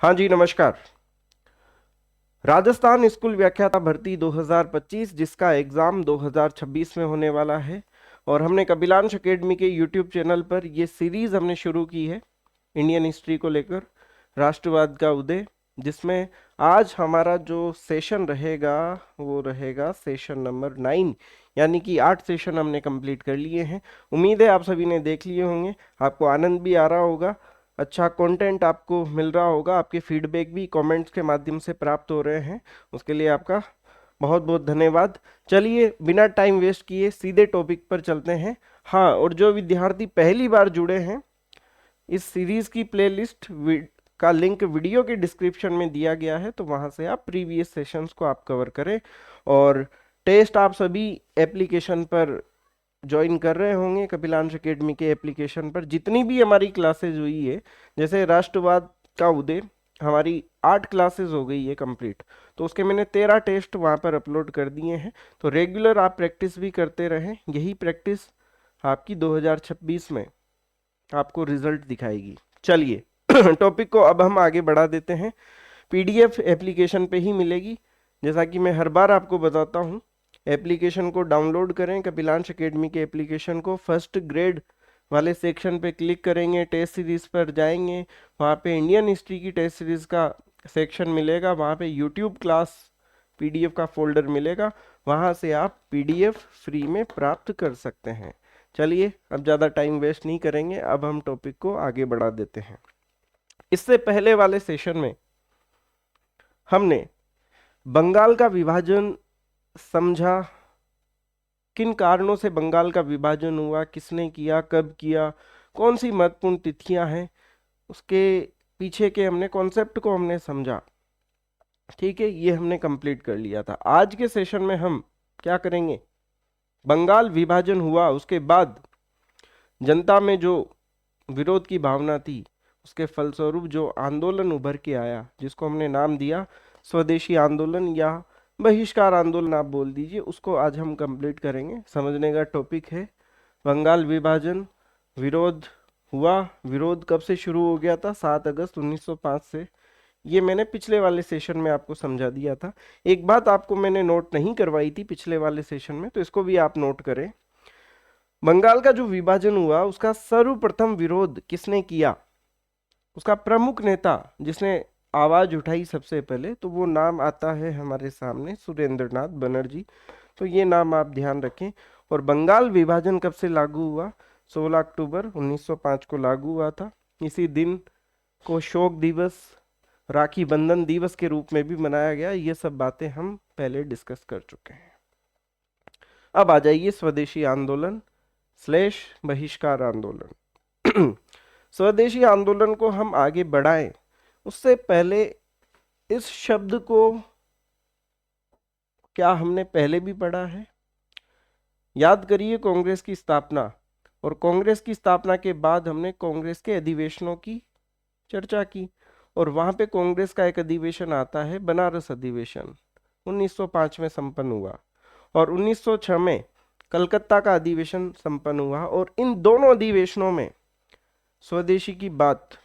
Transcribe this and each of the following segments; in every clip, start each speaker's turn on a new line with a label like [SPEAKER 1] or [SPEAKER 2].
[SPEAKER 1] हाँ जी, नमस्कार। राजस्थान स्कूल व्याख्याता भर्ती 2025 जिसका एग्जाम 2026 में होने वाला है और हमने कपिलांश एकेडमी के यूट्यूब चैनल पर ये सीरीज हमने शुरू की है इंडियन हिस्ट्री को लेकर, राष्ट्रवाद का उदय, जिसमें आज हमारा जो सेशन रहेगा वो रहेगा सेशन नंबर 9। यानी कि 8 सेशन हमने कंप्लीट कर लिए हैं। उम्मीद है आप सभी ने देख लिए होंगे, आपको आनंद भी आ रहा होगा, अच्छा कंटेंट आपको मिल रहा होगा, आपके फीडबैक भी कमेंट्स के माध्यम से प्राप्त हो रहे हैं, उसके लिए आपका बहुत बहुत धन्यवाद। चलिए बिना टाइम वेस्ट किए सीधे टॉपिक पर चलते हैं। हाँ, और जो विद्यार्थी पहली बार जुड़े हैं, इस सीरीज की प्लेलिस्ट का लिंक वीडियो के डिस्क्रिप्शन में दिया गया है, तो वहां से आप प्रीवियस सेशंस को आप कवर करें। और टेस्ट आप सभी एप्लीकेशन पर ज्वाइन कर रहे होंगे, कपिलांश एकेडमी के एप्लीकेशन पर जितनी भी हमारी क्लासेज हुई है, जैसे राष्ट्रवाद का उदय हमारी 8 क्लासेस हो गई है कंप्लीट, तो उसके मैंने 13 टेस्ट वहां पर अपलोड कर दिए हैं। तो रेगुलर आप प्रैक्टिस भी करते रहें, यही प्रैक्टिस आपकी 2026 में आपको रिजल्ट दिखाएगी। चलिए टॉपिक को अब हम आगे बढ़ा देते हैं। पीडीएफ एप्लीकेशन पे ही मिलेगी, जैसा कि मैं हर बार आपको बताता हूँ। एप्लीकेशन को डाउनलोड करें, कपिलांश एकेडमी के एप्लीकेशन को फर्स्ट ग्रेड वाले सेक्शन पे क्लिक करेंगे, टेस्ट सीरीज पर जाएंगे, वहाँ पे इंडियन हिस्ट्री की टेस्ट सीरीज का सेक्शन मिलेगा, वहाँ पे यूट्यूब क्लास पीडीएफ का फोल्डर मिलेगा, वहाँ से आप पीडीएफ फ्री में प्राप्त कर सकते हैं। चलिए अब ज़्यादा टाइम वेस्ट नहीं करेंगे, अब हम टॉपिक को आगे बढ़ा देते हैं। इससे पहले वाले सेशन में हमने बंगाल का विभाजन समझा, किन कारणों से बंगाल का विभाजन हुआ, किसने किया, कब किया, कौन सी महत्वपूर्ण तिथियां हैं, उसके पीछे के हमने कॉन्सेप्ट को हमने समझा। ठीक है, ये हमने कंप्लीट कर लिया था। आज के सेशन में हम क्या करेंगे, बंगाल विभाजन हुआ, उसके बाद जनता में जो विरोध की भावना थी, उसके फलस्वरूप जो आंदोलन उभर के आया, जिसको हमने नाम दिया स्वदेशी आंदोलन या बहिष्कार आंदोलन आप बोल दीजिए, उसको आज हम कंप्लीट करेंगे। समझने का टॉपिक है बंगाल विभाजन, विरोध हुआ, विरोध कब से शुरू हो गया था, 7 अगस्त 1905 से। ये मैंने पिछले वाले सेशन में आपको समझा दिया था। एक बात आपको मैंने नोट नहीं करवाई थी पिछले वाले सेशन में, तो इसको भी आप नोट करें। बंगाल का जो विभाजन हुआ, उसका सर्वप्रथम विरोध किसने किया, उसका प्रमुख नेता जिसने आवाज उठाई सबसे पहले, तो वो नाम आता है हमारे सामने, सुरेंद्रनाथ बनर्जी। तो ये नाम आप ध्यान रखें। और बंगाल विभाजन कब से लागू हुआ, 16 अक्टूबर 1905 को लागू हुआ था। इसी दिन को शोक दिवस, राखी बंधन दिवस के रूप में भी मनाया गया। ये सब बातें हम पहले डिस्कस कर चुके हैं। अब आ जाइए स्वदेशी आंदोलन स्लैश बहिष्कार आंदोलन। स्वदेशी आंदोलन को हम आगे बढ़ाएं उससे पहले इस शब्द को क्या हमने पहले भी पढ़ा है, याद करिए। कांग्रेस की स्थापना, और कांग्रेस की स्थापना के बाद हमने कांग्रेस के अधिवेशनों की चर्चा की, और वहां पे कांग्रेस का एक अधिवेशन आता है बनारस अधिवेशन, 1905 में संपन्न हुआ, और 1906 में कलकत्ता का अधिवेशन संपन्न हुआ। और इन दोनों अधिवेशनों में स्वदेशी की बात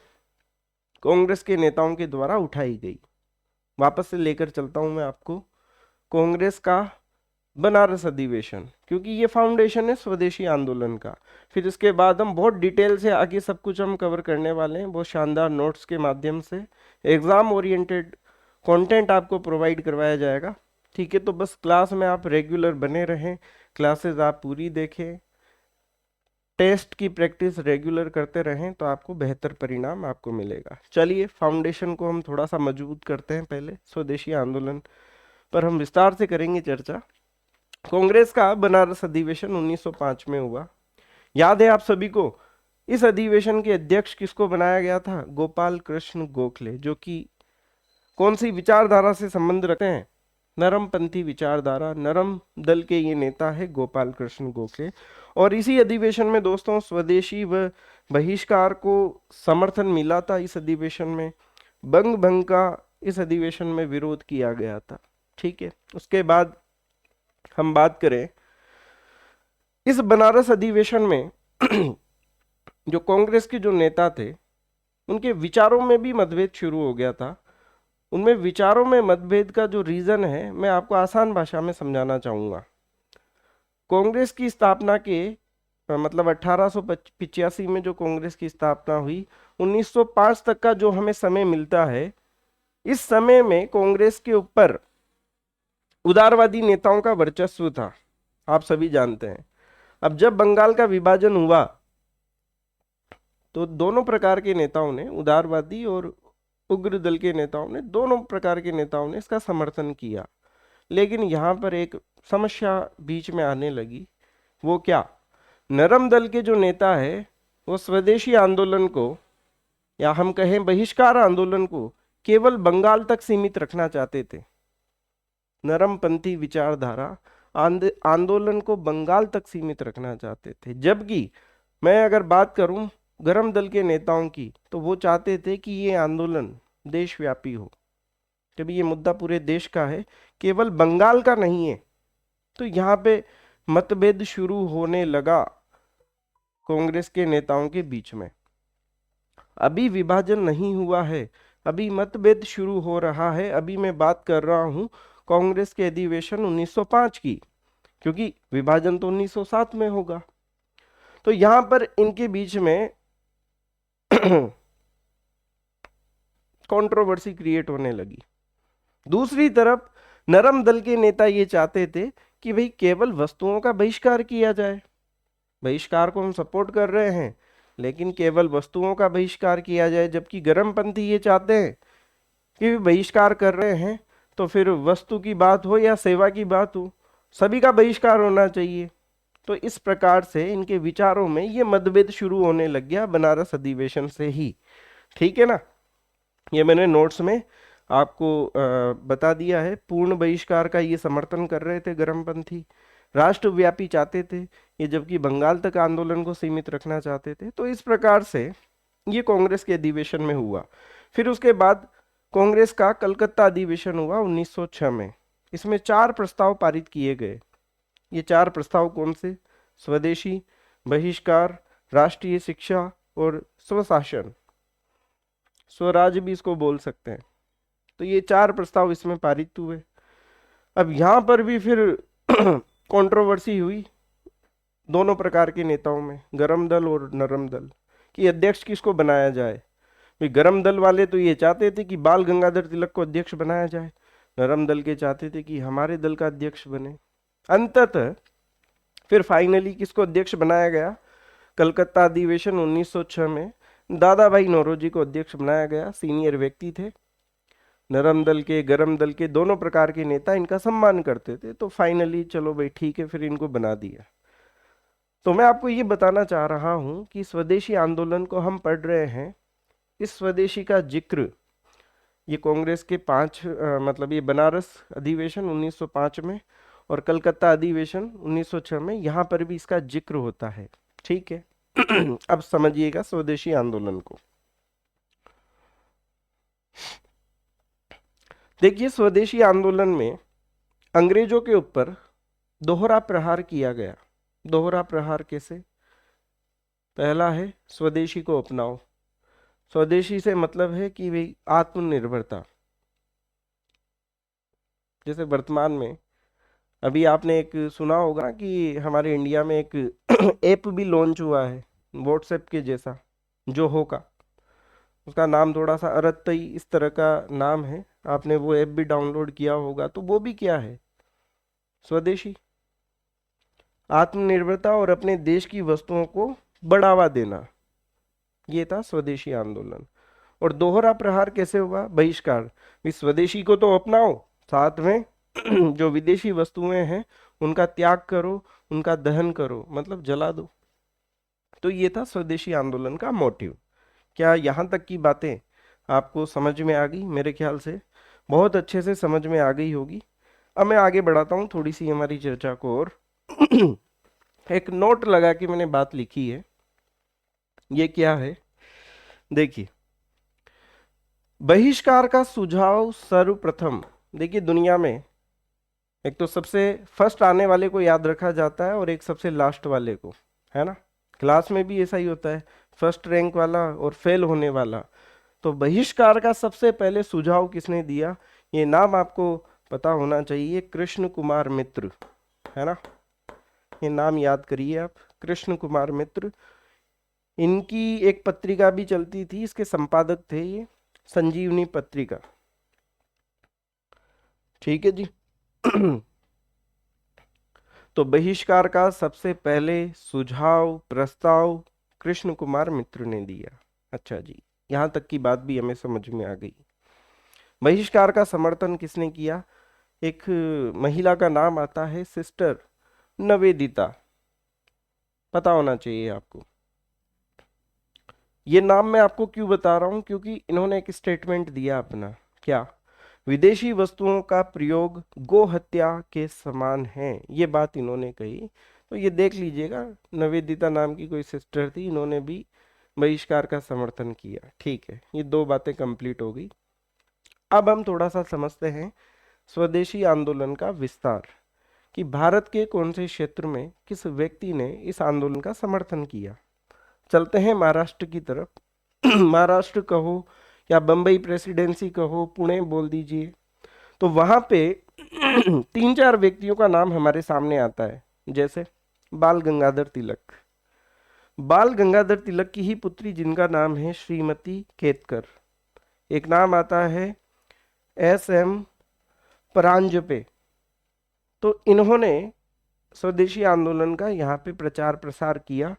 [SPEAKER 1] कांग्रेस के नेताओं के द्वारा उठाई गई। वापस से लेकर चलता हूं मैं आपको कांग्रेस का बनारस अधिवेशन, क्योंकि ये फाउंडेशन है स्वदेशी आंदोलन का। फिर इसके बाद हम बहुत डिटेल से आगे सब कुछ हम कवर करने वाले हैं, बहुत शानदार नोट्स के माध्यम से एग्जाम ओरिएंटेड कंटेंट आपको प्रोवाइड करवाया जाएगा। ठीक है, तो बस क्लास में आप रेगुलर बने रहें, क्लासेस आप पूरी देखें, टेस्ट की प्रैक्टिस रेगुलर करते रहें, तो आपको बेहतर परिणाम आपको मिलेगा। चलिए फाउंडेशन को हम थोड़ा सा मजबूत करते हैं। पहले स्वदेशी आंदोलन पर हम विस्तार से करेंगे चर्चा। कांग्रेस का बनारस अधिवेशन 1905 में हुआ, याद है आप सभी को। इस अधिवेशन के अध्यक्ष किसको बनाया गया था, गोपाल कृष्ण गोखले, जो कि कौन सी विचारधारा से संबंध रखते हैं, नरमपंथी विचारधारा, नरम दल के ये नेता है गोपाल कृष्ण गोखले। और इसी अधिवेशन में दोस्तों स्वदेशी व बहिष्कार को समर्थन मिला था। इस अधिवेशन में बंग भंग का इस अधिवेशन में विरोध किया गया था। ठीक है, उसके बाद हम बात करें इस बनारस अधिवेशन में जो कांग्रेस के जो नेता थे उनके विचारों में भी मतभेद शुरू हो गया था। उनमें विचारों में मतभेद का जो रीजन है मैं आपको आसान भाषा में समझाना चाहूंगा। कांग्रेस की स्थापना के मतलब 1885 में जो कांग्रेस की स्थापना हुई, 1905 तक का जो हमें समय मिलता है, इस समय में कांग्रेस के ऊपर उदारवादी नेताओं का वर्चस्व था, आप सभी जानते हैं। अब जब बंगाल का विभाजन हुआ तो दोनों प्रकार के नेताओं ने, उदारवादी और उग्र दल के नेताओं ने, दोनों प्रकार के नेताओं ने इसका समर्थन किया। लेकिन यहाँ पर एक समस्या बीच में आने लगी। वो क्या? नरम दल के जो नेता है वो स्वदेशी आंदोलन को, या हम कहें बहिष्कार आंदोलन को, केवल बंगाल तक सीमित रखना चाहते थे। नरमपंथी विचारधारा आंदोलन को बंगाल तक सीमित रखना चाहते थे। जबकि मैं अगर बात करूं गरम दल के नेताओं की, तो वो चाहते थे कि ये आंदोलन देशव्यापी हो, जब ये मुद्दा पूरे देश का है, केवल बंगाल का नहीं है। तो यहाँ पे मतभेद शुरू होने लगा कांग्रेस के नेताओं के बीच में। अभी विभाजन नहीं हुआ है, अभी मतभेद शुरू हो रहा है। अभी मैं बात कर रहा हूं कांग्रेस के अधिवेशन 1905 की, क्योंकि विभाजन तो 1907 में होगा। तो यहां पर इनके बीच में कंट्रोवर्सी क्रिएट होने लगी। दूसरी तरफ नरम दल के नेता ये चाहते थे कि भाई केवल वस्तुओं का बहिष्कार किया जाए। बहिष्कार को हम सपोर्ट कर रहे हैं, लेकिन केवल वस्तुओं का बहिष्कार किया जाए। जबकि गरमपंथी ये चाहते हैं कि बहिष्कार कर रहे हैं तो फिर वस्तु की बात हो या सेवा की बात हो, सभी का बहिष्कार होना चाहिए। तो इस प्रकार से इनके विचारों में ये मतभेद शुरू होने लग गया बनारस अधिवेशन से ही। ठीक है ना? ये मैंने नोट्स में आपको बता दिया है। पूर्ण बहिष्कार का ये समर्थन कर रहे थे गरमपंथी, राष्ट्रव्यापी चाहते थे ये, जबकि बंगाल तक आंदोलन को सीमित रखना चाहते थे। तो इस प्रकार से ये कांग्रेस के अधिवेशन में हुआ। फिर उसके बाद कांग्रेस का कलकत्ता अधिवेशन हुआ 1906 में। इसमें 4 प्रस्ताव पारित किए गए। ये 4 प्रस्ताव कौन से? स्वदेशी, बहिष्कार, राष्ट्रीय शिक्षा और स्वशासन, स्वराज भी इसको बोल सकते हैं। तो ये 4 प्रस्ताव इसमें पारित हुए। अब यहाँ पर भी फिर कंट्रोवर्सी हुई दोनों प्रकार के नेताओं में, गरम दल और नरम दल, कि अध्यक्ष किसको बनाया जाए। भाई गरम दल वाले तो ये चाहते थे कि बाल गंगाधर तिलक को अध्यक्ष बनाया जाए, नरम दल के चाहते थे कि हमारे दल का अध्यक्ष बने। अंततः फिर फाइनली किसको अध्यक्ष बनाया गया? कलकत्ता अधिवेशन 1906 में दादा भाई नौरोजी को अध्यक्ष बनाया गया। सीनियर व्यक्ति थे, नरम दल के गरम दल के दोनों प्रकार के नेता इनका सम्मान करते थे। तो फाइनली चलो भाई ठीक है, फिर इनको बना दिया। तो मैं आपको ये बताना चाह रहा हूं कि स्वदेशी आंदोलन को हम पढ़ रहे हैं, इस स्वदेशी का जिक्र ये कांग्रेस के 5 मतलब ये बनारस अधिवेशन 1905 में और कलकत्ता अधिवेशन 1906 में, यहाँ पर भी इसका जिक्र होता है। ठीक है? अब समझिएगा स्वदेशी आंदोलन को। देखिए, स्वदेशी आंदोलन में अंग्रेजों के ऊपर दोहरा प्रहार किया गया। दोहरा प्रहार कैसे? पहला है स्वदेशी को अपनाओ। स्वदेशी से मतलब है कि भाई आत्मनिर्भरता। जैसे वर्तमान में अभी आपने एक सुना होगा कि हमारे इंडिया में एक ऐप भी लॉन्च हुआ है व्हाट्सएप के जैसा, जो होगा। उसका नाम थोड़ा सा अरत्तई इस तरह का नाम है। आपने वो ऐप भी डाउनलोड किया होगा। तो वो भी क्या है? स्वदेशी, आत्मनिर्भरता और अपने देश की वस्तुओं को बढ़ावा देना, ये था स्वदेशी आंदोलन। और दोहरा प्रहार कैसे हुआ? बहिष्कार। भी स्वदेशी को तो अपनाओ, साथ में जो विदेशी वस्तुएं हैं उनका त्याग करो, उनका दहन करो, मतलब जला दो। तो ये था स्वदेशी आंदोलन का मोटिव। क्या यहाँ तक की बातें आपको समझ में आ गई? मेरे ख्याल से बहुत अच्छे से समझ में आ गई होगी। अब मैं आगे बढ़ाता हूँ थोड़ी सी हमारी चर्चा को। और एक नोट लगा के मैंने बात लिखी है। ये क्या है? देखिए, बहिष्कार का सुझाव सर्वप्रथम, देखिए दुनिया में एक तो सबसे फर्स्ट आने वाले को याद रखा जाता है और एक सबसे लास्ट वाले को, है ना? क्लास में भी ऐसा ही होता है, फर्स्ट रैंक वाला और फेल होने वाला। तो बहिष्कार का सबसे पहले सुझाव किसने दिया, ये नाम आपको पता होना चाहिए, कृष्ण कुमार मित्र, है ना। ये नाम याद करिए आप, कृष्ण कुमार मित्र। इनकी एक पत्रिका भी चलती थी, इसके संपादक थे ये, संजीवनी पत्रिका। ठीक है जी। तो बहिष्कार का सबसे पहले सुझाव प्रस्ताव कृष्ण कुमार मित्र ने दिया। अच्छा जी, यहां तक की बात भी हमें समझ में आ गई। बहिष्कार का समर्थन किसने किया, एक महिला का नाम आता है सिस्टर नवेदिता, पता होना चाहिए आपको। ये नाम मैं आपको क्यों बता रहा हूं, क्योंकि इन्होंने एक स्टेटमेंट दिया अपना, क्या, विदेशी वस्तुओं का प्रयोग गो हत्या के समान है, ये बात इन्होंने कही। तो ये देख लीजिएगा, नवेदिता नाम की कोई सिस्टर थी, इन्होंने भी बहिष्कार का समर्थन किया। ठीक है, ये दो बातें कंप्लीट हो गई। अब हम थोड़ा सा समझते हैं स्वदेशी आंदोलन का विस्तार, कि भारत के कौन से क्षेत्र में किस व्यक्ति ने इस आंदोलन का समर्थन किया। चलते हैं महाराष्ट्र की तरफ। महाराष्ट्र कहो या बंबई प्रेसिडेंसी कहो, पुणे बोल दीजिए, तो वहां पे तीन चार व्यक्तियों का नाम हमारे सामने आता है, जैसे बाल गंगाधर तिलक। बाल गंगाधर तिलक की ही पुत्री जिनका नाम है श्रीमती केतकर। एक नाम आता है एस.एम. परांजपे। तो इन्होंने स्वदेशी आंदोलन का यहाँ पे प्रचार प्रसार किया।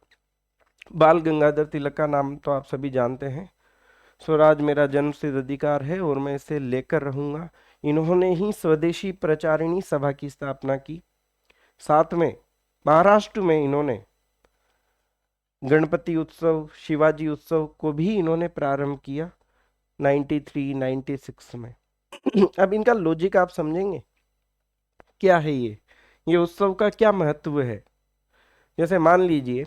[SPEAKER 1] बाल गंगाधर तिलक का नाम तो आप सभी जानते हैं, स्वराज मेरा जन्मसिद्ध अधिकार है और मैं इसे लेकर रहूंगा। इन्होंने ही स्वदेशी प्रचारिणी सभा की स्थापना की। साथ में महाराष्ट्र में इन्होंने गणपति उत्सव, शिवाजी उत्सव को भी इन्होंने प्रारंभ किया 93-96 में। अब इनका लॉजिक आप समझेंगे, क्या है ये उत्सव का क्या महत्व है। जैसे मान लीजिए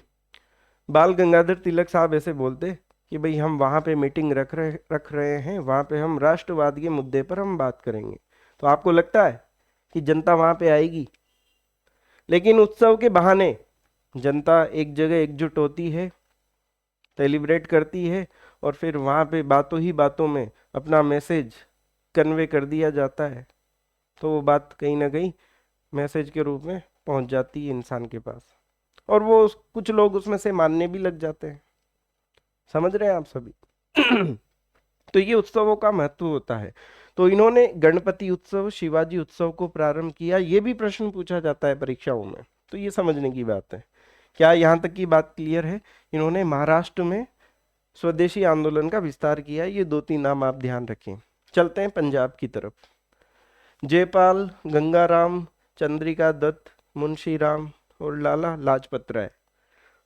[SPEAKER 1] बाल गंगाधर तिलक साहब ऐसे बोलते कि भाई हम वहाँ पे मीटिंग रख रहे हैं, वहाँ पे हम राष्ट्रवाद के मुद्दे पर हम बात करेंगे, तो आपको लगता है कि जनता वहाँ पे आएगी? लेकिन उत्सव के बहाने जनता एक जगह एकजुट होती है, सेलिब्रेट करती है, और फिर वहाँ पे बातों ही बातों में अपना मैसेज कन्वे कर दिया जाता है। तो वो बात कहीं ना कहीं मैसेज के रूप में पहुंच जाती है इंसान के पास, और वो कुछ लोग उसमें से मानने भी लग जाते हैं। समझ रहे हैं आप सभी? तो ये उत्सवों का महत्व होता है। तो इन्होंने गणपति उत्सव, शिवाजी उत्सव को प्रारंभ किया। ये भी प्रश्न पूछा जाता है परीक्षाओं में, तो ये समझने की बात है। क्या यहाँ तक की बात क्लियर है? इन्होंने महाराष्ट्र में स्वदेशी आंदोलन का विस्तार किया। ये दो तीन नाम आप ध्यान रखें। चलते हैं पंजाब की तरफ। जयपाल, गंगाराम, चंद्रिका दत्त, मुंशी राम और लाला लाजपत राय।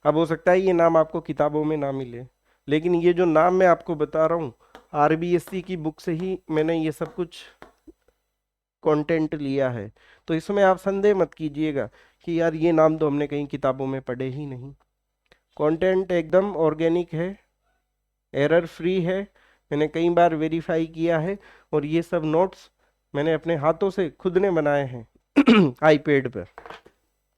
[SPEAKER 1] अब हो सकता है ये नाम आपको किताबों में ना मिले, लेकिन ये जो नाम मैं आपको बता रहा हूँ आरबीएससी की बुक से ही मैंने ये सब कुछ कंटेंट लिया है। तो इसमें आप संदेह मत कीजिएगा कि यार ये नाम तो हमने कहीं किताबों में पढ़े ही नहीं। कंटेंट एकदम ऑर्गेनिक है, एरर फ्री है, मैंने कई बार वेरीफाई किया है, और ये सब नोट्स मैंने अपने हाथों से खुद ने बनाए हैं आईपैड पर।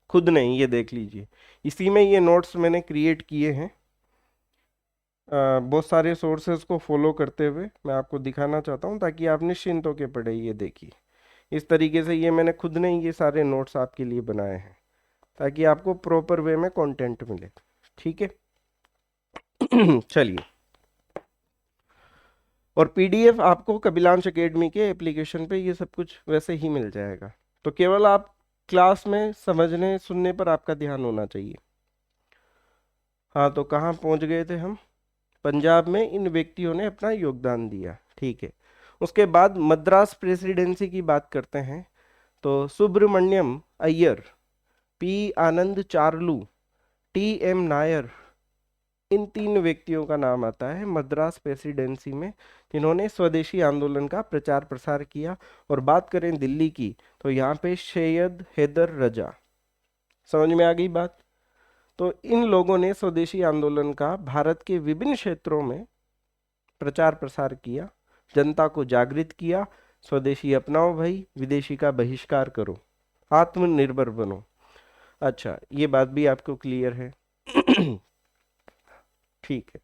[SPEAKER 1] खुद नहीं, ये देख लीजिए, इसी में ये नोट्स मैंने क्रिएट किए हैं। बहुत सारे सोर्सेज को फॉलो करते हुए मैं आपको दिखाना चाहता हूँ, ताकि आप निश्चिंत होकर पढ़े। ये देखिए, इस तरीके से ये मैंने खुद ने ये सारे नोट्स आपके लिए बनाए हैं, ताकि आपको प्रॉपर वे में कंटेंट मिले। ठीक है। चलिए, और पीडीएफ आपको कपिलांश एकेडमी के एप्लीकेशन पे ये सब कुछ वैसे ही मिल जाएगा। तो केवल आप क्लास में समझने सुनने पर आपका ध्यान होना चाहिए। हाँ, तो कहाँ पहुँच गए थे हम? पंजाब में इन व्यक्तियों ने अपना योगदान दिया। ठीक है, उसके बाद मद्रास प्रेसिडेंसी की बात करते हैं। तो सुब्रमण्यम अय्यर, पी आनंद चारलू, टी एम नायर, इन तीन व्यक्तियों का नाम आता है मद्रास प्रेसिडेंसी में, जिन्होंने स्वदेशी आंदोलन का प्रचार प्रसार किया। और बात करें दिल्ली की, तो यहाँ पे सैयद हैदर रजा। समझ में आ गई बात? तो इन लोगों ने स्वदेशी आंदोलन का भारत के विभिन्न क्षेत्रों में प्रचार प्रसार किया, जनता को जागृत किया। स्वदेशी अपनाओ भाई, विदेशी का बहिष्कार करो, आत्मनिर्भर बनो। अच्छा, ये बात भी आपको क्लियर है? ठीक है,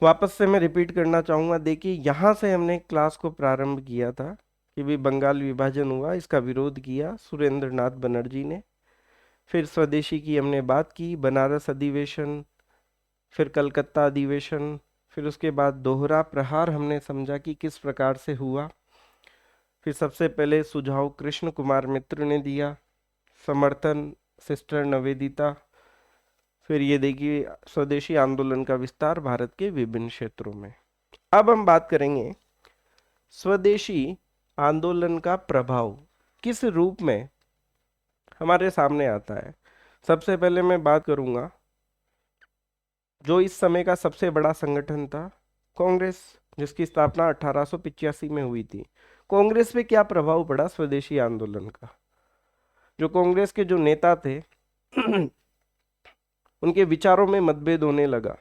[SPEAKER 1] वापस से मैं रिपीट करना चाहूंगा। देखिए यहाँ से हमने क्लास को प्रारंभ किया था कि भी बंगाल विभाजन हुआ, इसका विरोध किया सुरेंद्र नाथ बनर्जी ने। फिर स्वदेशी की हमने बात की, बनारस अधिवेशन, फिर कलकत्ता अधिवेशन, फिर उसके बाद दोहरा प्रहार हमने समझा कि किस प्रकार से हुआ। फिर सबसे पहले सुझाव कृष्ण कुमार मित्र ने दिया, समर्थन सिस्टर निवेदिता। फिर ये देखिए स्वदेशी आंदोलन का विस्तार भारत के विभिन्न क्षेत्रों में। अब हम बात करेंगे स्वदेशी आंदोलन का प्रभाव किस रूप में हमारे सामने आता है। सबसे पहले मैं बात करूंगा जो इस समय का सबसे बड़ा संगठन था, कांग्रेस, जिसकी स्थापना 1885 में हुई थी। कांग्रेस पे क्या प्रभाव पड़ा स्वदेशी आंदोलन का। जो कांग्रेस के जो नेता थे उनके विचारों में मतभेद होने लगा,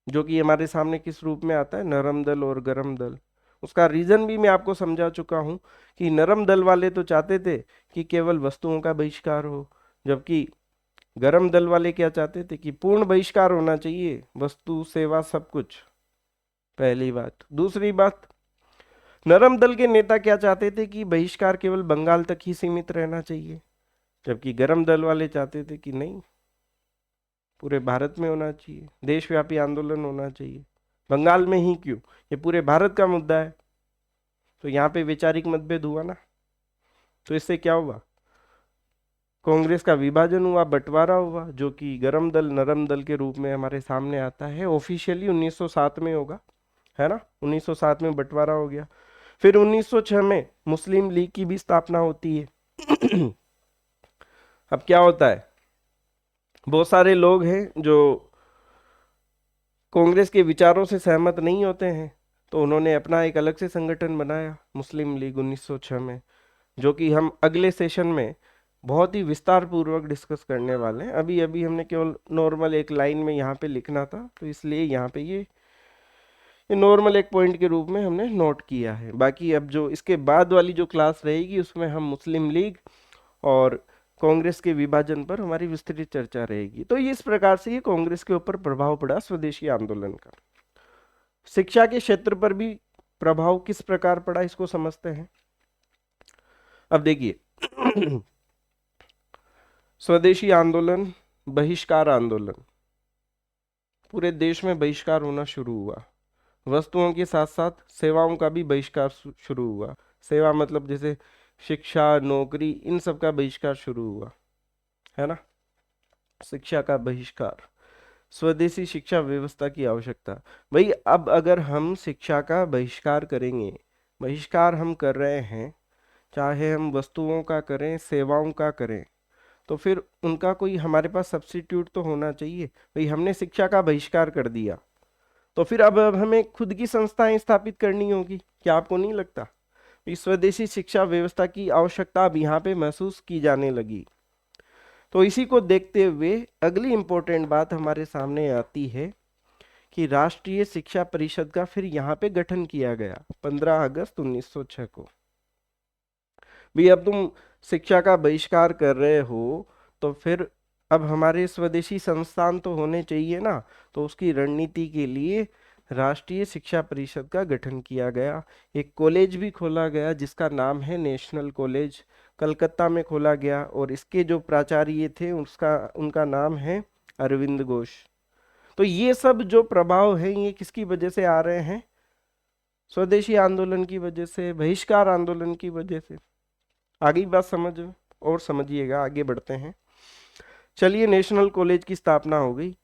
[SPEAKER 1] जो कि हमारे सामने किस रूप में आता है, नरम दल और गरम दल। उसका रीजन भी मैं आपको समझा चुका हूं कि नरम दल वाले तो चाहते थे कि केवल वस्तुओं का बहिष्कार हो, जबकि गरम दल वाले क्या चाहते थे कि पूर्ण बहिष्कार होना चाहिए, वस्तु सेवा सब कुछ। पहली बात। दूसरी बात, नरम दल के नेता क्या चाहते थे कि बहिष्कार केवल बंगाल तक ही सीमित रहना चाहिए, जबकि गरम दल वाले चाहते थे कि नहीं, पूरे भारत में होना चाहिए, देशव्यापी आंदोलन होना चाहिए। बंगाल में ही क्यों, ये पूरे भारत का मुद्दा है। तो यहाँ पे वैचारिक मतभेद हुआ ना। तो इससे क्या हुआ, कांग्रेस का विभाजन हुआ, बंटवारा हुआ, जो कि गरम दल नरम दल के रूप में हमारे सामने आता है। ऑफिशियली 1907 में होगा, है ना, 1907 में बंटवारा हो गया। फिर 1906 में मुस्लिम लीग की भी स्थापना होती है। अब क्या होता है, बहुत सारे लोग हैं जो कांग्रेस के विचारों से सहमत नहीं होते हैं, तो उन्होंने अपना एक अलग से संगठन बनाया, मुस्लिम लीग 1906 में, जो कि हम अगले सेशन में बहुत ही विस्तार पूर्वक डिस्कस करने वाले हैं। अभी अभी हमने केवल नॉर्मल एक लाइन में यहाँ पे लिखना था, तो इसलिए यहाँ पे ये नॉर्मल एक पॉइंट के रूप में हमने नोट किया है। बाकी अब जो इसके बाद वाली जो क्लास रहेगी उसमें हम मुस्लिम लीग और कांग्रेस के विभाजन पर हमारी विस्तृत चर्चा रहेगी। तो इस प्रकार से ये कांग्रेस के ऊपर प्रभाव पड़ा स्वदेशी आंदोलन का। शिक्षा के क्षेत्र पर भी प्रभाव किस प्रकार पड़ा, इसको समझते हैं। अब देखिए स्वदेशी आंदोलन, बहिष्कार आंदोलन, पूरे देश में बहिष्कार होना शुरू हुआ। वस्तुओं के साथ साथ सेवाओं का भी बहिष्कार शुरू हुआ। सेवा मतलब जैसे शिक्षा, नौकरी, इन सब का बहिष्कार शुरू हुआ, है ना। शिक्षा का बहिष्कार, स्वदेशी शिक्षा व्यवस्था की आवश्यकता। भाई अब अगर हम शिक्षा का बहिष्कार करेंगे, बहिष्कार हम कर रहे हैं, चाहे हम वस्तुओं का करें, सेवाओं का करें, तो फिर उनका कोई हमारे पास सब्स्टिट्यूट तो होना चाहिए। भाई हमने शिक्षा का बहिष्कार कर दिया, तो फिर अब हमें खुद की संस्थाएं स्थापित करनी होगी। क्या आपको नहीं लगता, इस स्वदेशी शिक्षा व्यवस्था की आवश्यकता अब यहाँ पे महसूस की जाने लगी। तो इसी को देखते हुए अगली इंपॉर्टेंट बात हमारे सामने आती है कि राष्ट्रीय शिक्षा परिषद का फिर यहाँ पे गठन किया गया 15 अगस्त 1906 को। भी अब तुम शिक्षा का बहिष्कार कर रहे हो, तो फिर अब हमारे स्वदेशी संस्थान तो होने चाहिए ना। तो उसकी रणनीति के लिए राष्ट्रीय शिक्षा परिषद का गठन किया गया। एक कॉलेज भी खोला गया जिसका नाम है नेशनल कॉलेज, कलकत्ता में खोला गया, और इसके जो प्राचार्य थे उनका नाम है अरविंद घोष। तो ये सब जो प्रभाव है ये किसकी वजह से आ रहे हैं, स्वदेशी आंदोलन की वजह से, बहिष्कार आंदोलन की वजह से। आगे बात समझ और समझिएगा, आगे बढ़ते हैं। चलिए, नेशनल कॉलेज की स्थापना हो गई।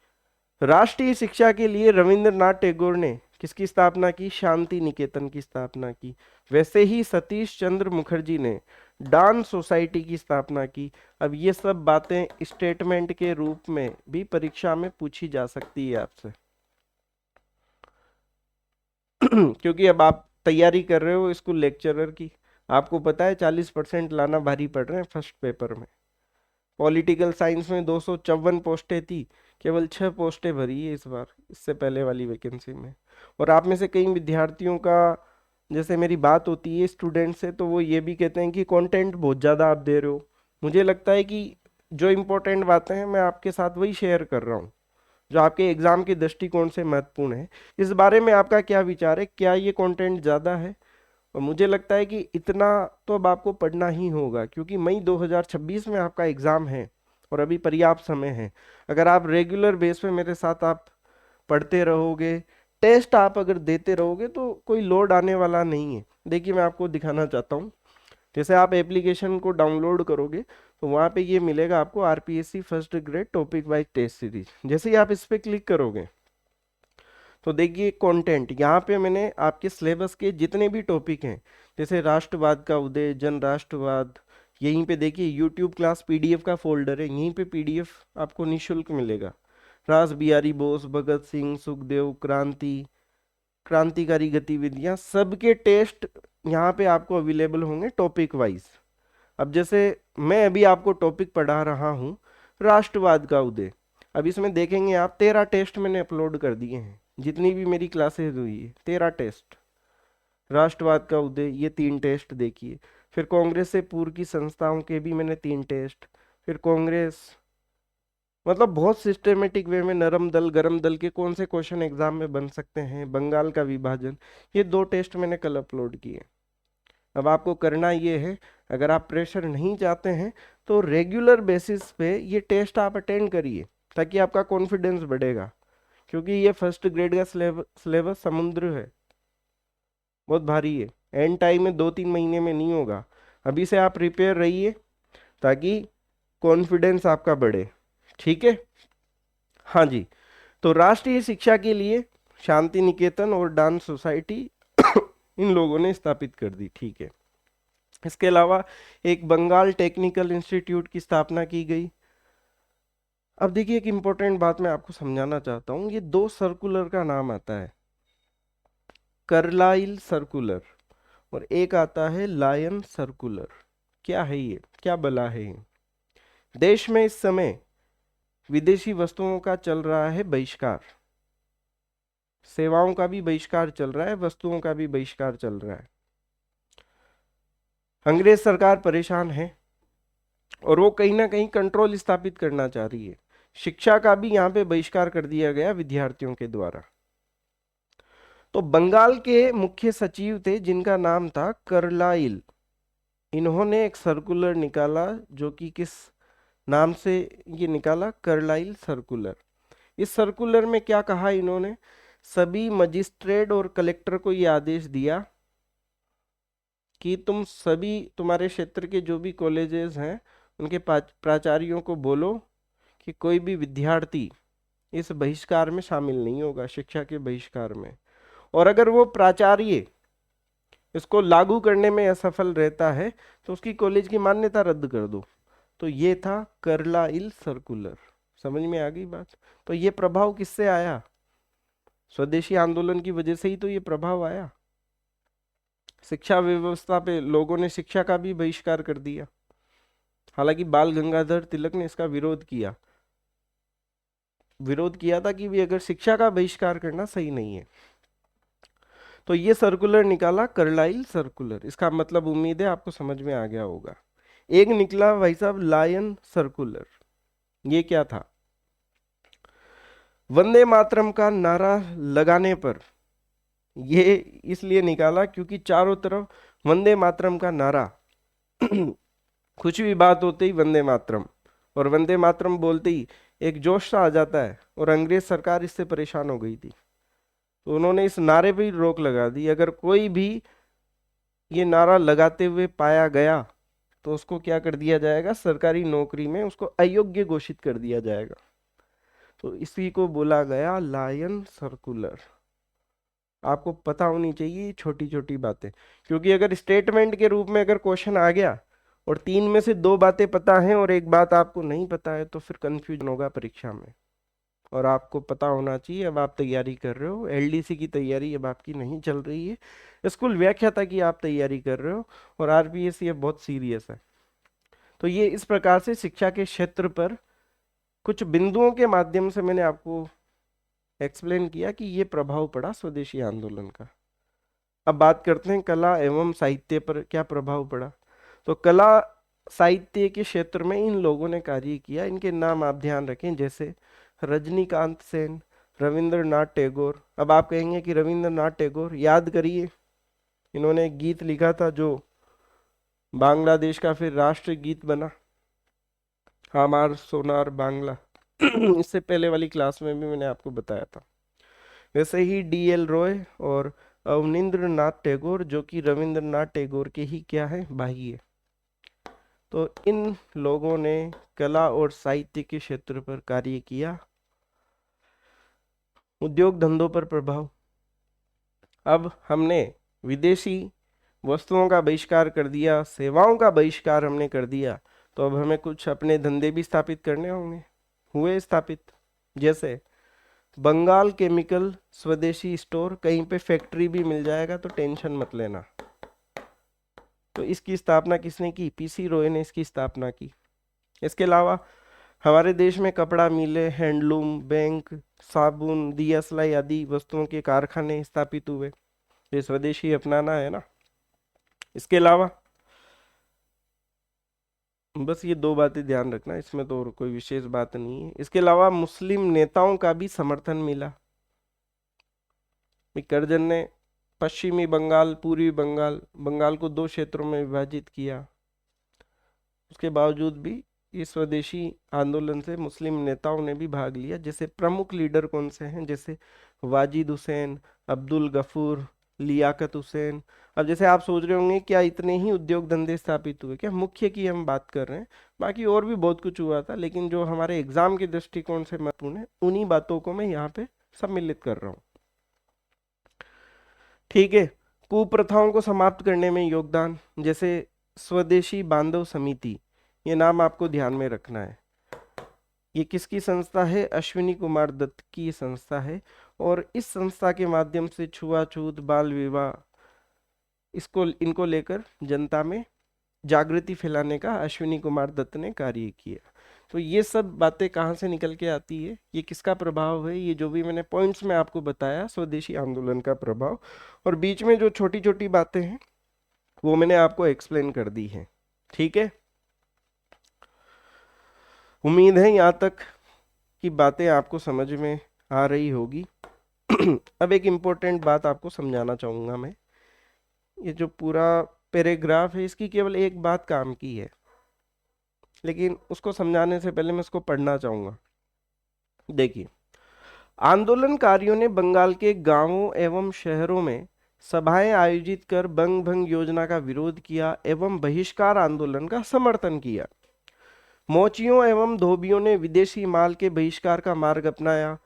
[SPEAKER 1] राष्ट्रीय शिक्षा के लिए रविंद्रनाथ टैगोर ने किसकी स्थापना की, शांति निकेतन की स्थापना की। वैसे ही सतीश चंद्र मुखर्जी ने डांस सोसाइटी की स्थापना की। अब ये सब बातें स्टेटमेंट के रूप में भी परीक्षा में पूछी जा सकती है आपसे। क्योंकि अब आप तैयारी कर रहे हो स्कूल लेक्चरर की, आपको पता है 40% लाना भारी पड़ रहे हैं फर्स्ट पेपर में। पॉलिटिकल साइंस में 254 पोस्टें थी, केवल 6 पोस्टें भरी है इस बार, इससे पहले वाली वैकेंसी में। और आप में से कई विद्यार्थियों का, जैसे मेरी बात होती है स्टूडेंट से, तो वो ये भी कहते हैं कि कंटेंट बहुत ज़्यादा आप दे रहे हो। मुझे लगता है कि जो इम्पोर्टेंट बातें हैं मैं आपके साथ वही शेयर कर रहा हूँ, जो आपके एग्जाम के दृष्टिकोण से महत्वपूर्ण है। इस बारे में आपका क्या विचार है, क्या ये कंटेंट ज़्यादा है? और मुझे लगता है कि इतना तो अब आपको पढ़ना ही होगा, क्योंकि मई 2026 में आपका एग्ज़ाम है और अभी पर्याप्त समय है। अगर आप रेगुलर बेस पे मेरे साथ आप पढ़ते रहोगे, टेस्ट आप अगर देते रहोगे, तो कोई लोड आने वाला नहीं है। देखिए मैं आपको दिखाना चाहता हूँ। जैसे आप एप्लीकेशन को डाउनलोड करोगे तो वहाँ पे ये मिलेगा आपको RPSC first grade topic wise test series. जैसे ही आप इस पर क्लिक करोगे तो देखिए कंटेंट, यहाँ पे मैंने आपके सिलेबस के जितने भी टॉपिक हैं, जैसे राष्ट्रवाद का उदय, जन राष्ट्रवाद, यहीं पे देखिए यूट्यूब क्लास पीडीएफ का फोल्डर है, यहीं पे पीडीएफ आपको निशुल्क मिलेगा। रास बिहारी बोस, भगत सिंह, सुखदेव, क्रांतिकारी गतिविधियां, सबके टेस्ट यहाँ पे आपको अवेलेबल होंगे टॉपिक वाइज। अब जैसे मैं अभी आपको टॉपिक पढ़ा रहा हूँ राष्ट्रवाद का उदय, अब इसमें देखेंगे आप 13 टेस्ट मैंने अपलोड कर दिए हैं, जितनी भी मेरी क्लासेस हुई है 13 टेस्ट। राष्ट्रवाद का उदय ये 3 टेस्ट देखिए, फिर कांग्रेस से पूर्व की संस्थाओं के भी मैंने 3 टेस्ट, फिर कांग्रेस, मतलब बहुत सिस्टेमेटिक वे में नरम दल गरम दल के कौन से क्वेश्चन एग्जाम में बन सकते हैं, बंगाल का विभाजन, ये 2 टेस्ट मैंने कल अपलोड किए। अब आपको करना ये है, अगर आप प्रेशर नहीं चाहते हैं तो रेगुलर बेसिस पे ये टेस्ट आप अटेंड करिए, ताकि आपका कॉन्फिडेंस बढ़ेगा। क्योंकि ये फर्स्ट ग्रेड का सिलेबस समुद्र है, बहुत भारी है, एंड टाइम में 2-3 महीने में नहीं होगा। अभी से आप प्रिपेयर रहिए ताकि कॉन्फिडेंस आपका बढ़े, ठीक है। हाँ जी, तो राष्ट्रीय शिक्षा के लिए शांति निकेतन और डांस सोसाइटी इन लोगों ने स्थापित कर दी, ठीक है। इसके अलावा एक बंगाल टेक्निकल इंस्टीट्यूट की स्थापना की गई। अब देखिए एक इंपॉर्टेंट बात मैं आपको समझाना चाहता हूँ, ये 2 सर्कुलर का नाम आता है, कार्लाइल सर्कुलर और एक आता है लायन सर्कुलर। क्या है ये, क्या बला है ये? देश में इस समय विदेशी वस्तुओं का चल रहा है बहिष्कार, सेवाओं का भी बहिष्कार चल रहा है, वस्तुओं का भी बहिष्कार चल रहा है। अंग्रेज सरकार परेशान है और वो कहीं ना कहीं कंट्रोल स्थापित करना चाह रही है। शिक्षा का भी यहाँ पे बहिष्कार कर दिया गया विद्यार्थियों के द्वारा। तो बंगाल के मुख्य सचिव थे जिनका नाम था कार्लाइल, इन्होंने एक सर्कुलर निकाला, जो कि किस नाम से ये निकाला, कार्लाइल सर्कुलर। इस सर्कुलर में क्या कहा इन्होंने, सभी मजिस्ट्रेट और कलेक्टर को ये आदेश दिया कि तुम सभी, तुम्हारे क्षेत्र के जो भी कॉलेजेस हैं उनके प्राचार्यों को बोलो कि कोई भी विद्यार्थी इस बहिष्कार में शामिल नहीं होगा, शिक्षा के बहिष्कार में। और अगर वो प्राचार्य इसको लागू करने में असफल रहता है तो उसकी कॉलेज की मान्यता रद्द कर दो। तो ये था कार्लाइल सर्कुलर, समझ में आ गई बात? तो ये प्रभाव किससे आया, स्वदेशी आंदोलन की वजह से ही तो ये प्रभाव आया। शिक्षा व्यवस्था पे लोगों ने शिक्षा का भी बहिष्कार कर दिया। हालांकि बाल गंगाधर तिलक ने इसका विरोध किया था कि भी अगर शिक्षा का बहिष्कार करना सही नहीं है। तो ये सर्कुलर निकाला कार्लाइल सर्कुलर, इसका मतलब उम्मीद है आपको समझ में आ गया होगा। एक निकला भाई साहब लायन सर्कुलर, ये क्या था, वंदे मातरम का नारा लगाने पर, ये इसलिए निकाला क्योंकि चारों तरफ वंदे मातरम का नारा कुछ भी बात होते ही वंदे मातरम, और वंदे मातरम बोलते ही एक जोश सा आ जाता है, और अंग्रेज सरकार इससे परेशान हो गई थी। तो उन्होंने इस नारे पे ही रोक लगा दी, अगर कोई भी ये नारा लगाते हुए पाया गया तो उसको क्या कर दिया जाएगा, सरकारी नौकरी में उसको अयोग्य घोषित कर दिया जाएगा। तो इसी को बोला गया लायन सर्कुलर। आपको पता होनी चाहिए छोटी छोटी बातें, क्योंकि अगर स्टेटमेंट के रूप में अगर क्वेश्चन आ गया और 3 में से 2 बातें पता हैं और एक बात आपको नहीं पता है, तो फिर कंफ्यूजन होगा परीक्षा में। और आपको पता होना चाहिए, अब आप तैयारी कर रहे हो, एलडीसी की तैयारी अब आपकी नहीं चल रही है, स्कूल व्याख्याता की आप तैयारी कर रहे हो, और आरपीएससी अब बहुत सीरियस है। तो ये इस प्रकार से शिक्षा के क्षेत्र पर कुछ बिंदुओं के माध्यम से मैंने आपको एक्सप्लेन किया कि ये प्रभाव पड़ा स्वदेशी आंदोलन का। अब बात करते हैं कला एवं साहित्य पर क्या प्रभाव पड़ा। तो कला साहित्य के क्षेत्र में इन लोगों ने कार्य किया, इनके नाम आप ध्यान रखें, जैसे रजनीकांत सेन, रविंद्रनाथ टैगोर। अब आप कहेंगे कि रविंद्रनाथ टैगोर, याद करिए इन्होंने एक गीत लिखा था जो बांग्लादेश का फिर राष्ट्र गीत बना, हमार सोनार बांग्ला। इससे पहले वाली क्लास में भी मैंने आपको बताया था। वैसे ही डीएल रॉय और अवनींद्रनाथ टैगोर, जो कि रविंद्रनाथ टैगोर के ही क्या है, भाई है। तो इन लोगों ने कला और साहित्य के क्षेत्र पर कार्य किया। उद्योग धंधों पर प्रभाव। अब हमने विदेशी वस्तुओं का बहिष्कार कर दिया, सेवाओं का बहिष्कार हमने कर दिया, तो अब हमें कुछ अपने धंधे भी स्थापित करने होंगे। हुए स्थापित, जैसे बंगाल केमिकल स्वदेशी स्टोर, कहीं पे फैक्ट्री भी मिल जाएगा तो टेंशन मत लेना। तो इसकी स्थापना किसने की? पीसी रॉय ने इसकी स्थापना की। इसके अलावा हमारे देश में कपड़ा मिले, हैंडलूम, बैंक, साबुन, दिया सिलाई आदि वस्तुओं के कारखाने स्थापित हुए। ये स्वदेशी अपनाना है ना। इसके अलावा बस ये दो बातें ध्यान रखना, इसमें तो और कोई विशेष बात नहीं है। इसके अलावा मुस्लिम नेताओं का भी समर्थन मिला। करजन ने पश्चिमी बंगाल, पूर्वी बंगाल, बंगाल को दो क्षेत्रों में विभाजित किया। उसके बावजूद भी इस स्वदेशी आंदोलन से मुस्लिम नेताओं ने भी भाग लिया। जैसे प्रमुख लीडर कौन से हैं? जैसे वाजिद हुसैन, अब्दुल गफूर, लियाकत हुसैन। अब जैसे आप सोच रहे होंगे क्या इतने ही उद्योग धंधे स्थापित हुए क्या? मुख्य की हम बात कर रहे हैं, बाकी और भी बहुत कुछ हुआ था, लेकिन जो हमारे एग्जाम के दृष्टिकोण से महत्वपूर्ण है उन्हीं बातों को मैं यहाँ पे सम्मिलित कर रहा हूँ। ठीक है। कुप्रथाओं को समाप्त करने में योगदान, जैसे स्वदेशी बांधव समिति, ये नाम आपको ध्यान में रखना है। ये किसकी संस्था है? अश्विनी कुमार दत्त की संस्था है। और इस संस्था के माध्यम से छुआछूत, बाल विवाह, इसको इनको लेकर जनता में जागृति फैलाने का अश्विनी कुमार दत्त ने कार्य किया। तो ये सब बातें कहाँ से निकल के आती है? ये किसका प्रभाव है? ये जो भी मैंने पॉइंट्स में आपको बताया, स्वदेशी आंदोलन का प्रभाव। और बीच में जो छोटी छोटी बातें हैं वो मैंने आपको एक्सप्लेन कर दी है। ठीक है, उम्मीद है यहाँ तक की बातें आपको समझ में आ रही होगी। अब एक इम्पोर्टेंट बात आपको समझाना चाहूंगा मैं। ये जो पूरा पैराग्राफ है इसकी केवल एक बात काम की है, लेकिन उसको समझाने से पहले मैं उसको पढ़ना चाहूंगा। देखिए, आंदोलनकारियों ने बंगाल के गांवों एवं शहरों में सभाएं आयोजित कर बंग भंग योजना का विरोध किया एवं बहिष्कार आंदोलन का समर्थन किया। मोचियों एवं धोबियों ने विदेशी माल के बहिष्कार का मार्ग अपनाया।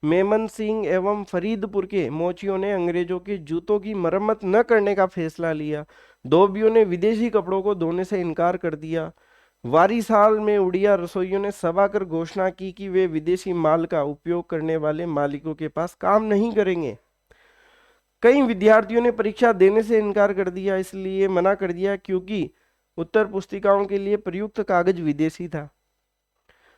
[SPEAKER 1] मेमन सिंह एवं फरीदपुर के मोचियों ने अंग्रेजों के जूतों की मरम्मत न करने का फैसला लिया। धोबियों ने विदेशी कपड़ों को धोने से इनकार कर दिया। वारीसाल में उड़िया रसोइयों ने सभा कर घोषणा की कि वे विदेशी माल का उपयोग करने वाले मालिकों के पास काम नहीं करेंगे। कई विद्यार्थियों ने परीक्षा देने से इनकार कर दिया, इसलिए मना कर दिया क्योंकि उत्तर पुस्तिकाओं के लिए प्रयुक्त कागज विदेशी था।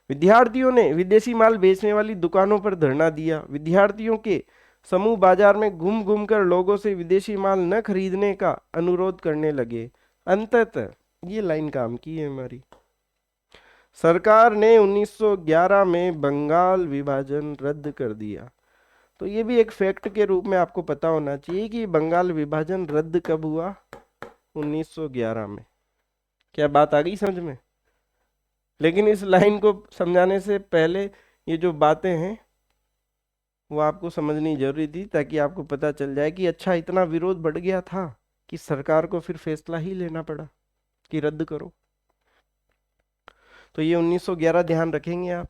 [SPEAKER 1] विद्यार्थियों ने विदेशी माल बेचने वाली दुकानों पर धरना दिया। विद्यार्थियों के समूह बाजार में घूम घूम कर लोगों से विदेशी माल न खरीदने का अनुरोध करने लगे। अंततः ये लाइन काम की है हमारी। सरकार ने 1911 में बंगाल विभाजन रद्द कर दिया। तो ये भी एक फैक्ट के रूप में आपको पता होना चाहिए कि बंगाल विभाजन रद्द कब हुआ? 1911 में। क्या बात आ गई समझ में? लेकिन इस लाइन को समझाने से पहले ये जो बातें हैं वो आपको समझनी जरूरी थी, ताकि आपको पता चल जाए कि अच्छा इतना विरोध बढ़ गया था कि सरकार को फिर फैसला ही लेना पड़ा कि रद्द करो। तो ये 1911 ध्यान रखेंगे आप।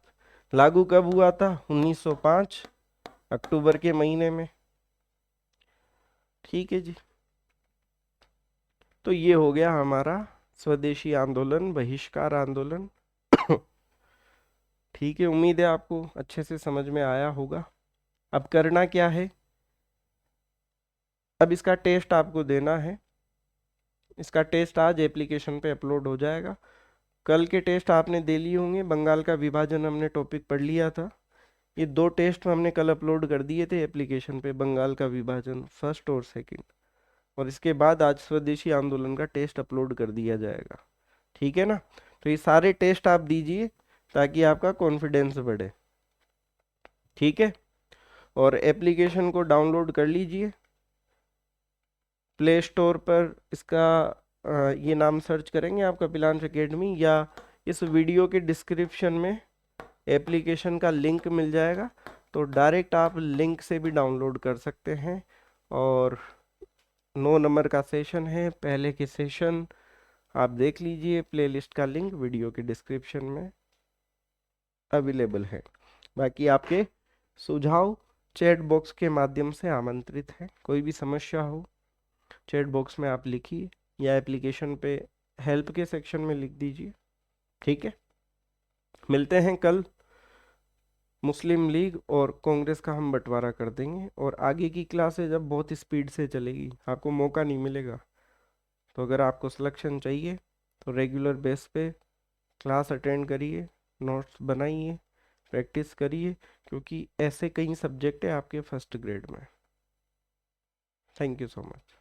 [SPEAKER 1] लागू कब हुआ था? 1905 अक्टूबर के महीने में। ठीक है जी। तो ये हो गया हमारा स्वदेशी आंदोलन, बहिष्कार आंदोलन। ठीक है, उम्मीद है आपको अच्छे से समझ में आया होगा। अब करना क्या है? अब इसका टेस्ट आपको देना है। इसका टेस्ट आज एप्लीकेशन पे अपलोड हो जाएगा। कल के टेस्ट आपने दे लिए होंगे। बंगाल का विभाजन हमने टॉपिक पढ़ लिया था। ये दो टेस्ट हमने कल अपलोड कर दिए थे एप्लीकेशन पे, बंगाल का विभाजन फर्स्ट और सेकंड। और इसके बाद आज स्वदेशी आंदोलन का टेस्ट अपलोड कर दिया जाएगा। ठीक है ना? तो ये सारे टेस्ट आप दीजिए ताकि आपका कॉन्फिडेंस बढ़े। ठीक है। और एप्लीकेशन को डाउनलोड कर लीजिए, प्ले स्टोर पर इसका ये नाम सर्च करेंगे आप, कपिलांश एकेडमी, या इस वीडियो के डिस्क्रिप्शन में एप्लीकेशन का लिंक मिल जाएगा, तो डायरेक्ट आप लिंक से भी डाउनलोड कर सकते हैं। और 9 नंबर का सेशन है, पहले के सेशन आप देख लीजिए, प्लेलिस्ट का लिंक वीडियो के डिस्क्रिप्शन में अवेलेबल है। बाकी आपके सुझाव चैट बॉक्स के माध्यम से आमंत्रित हैं। कोई भी समस्या हो चैट बॉक्स में आप लिखिए, या एप्लीकेशन पे हेल्प के सेक्शन में लिख दीजिए। ठीक है, मिलते हैं कल। मुस्लिम लीग और कांग्रेस का हम बंटवारा कर देंगे, और आगे की क्लासेज अब बहुत स्पीड से चलेगी, आपको मौका नहीं मिलेगा। तो अगर आपको सिलेक्शन चाहिए तो रेगुलर बेस पे क्लास अटेंड करिए, नोट्स बनाइए, प्रैक्टिस करिए, क्योंकि ऐसे कई सब्जेक्ट है आपके फर्स्ट ग्रेड में। Thank you so much.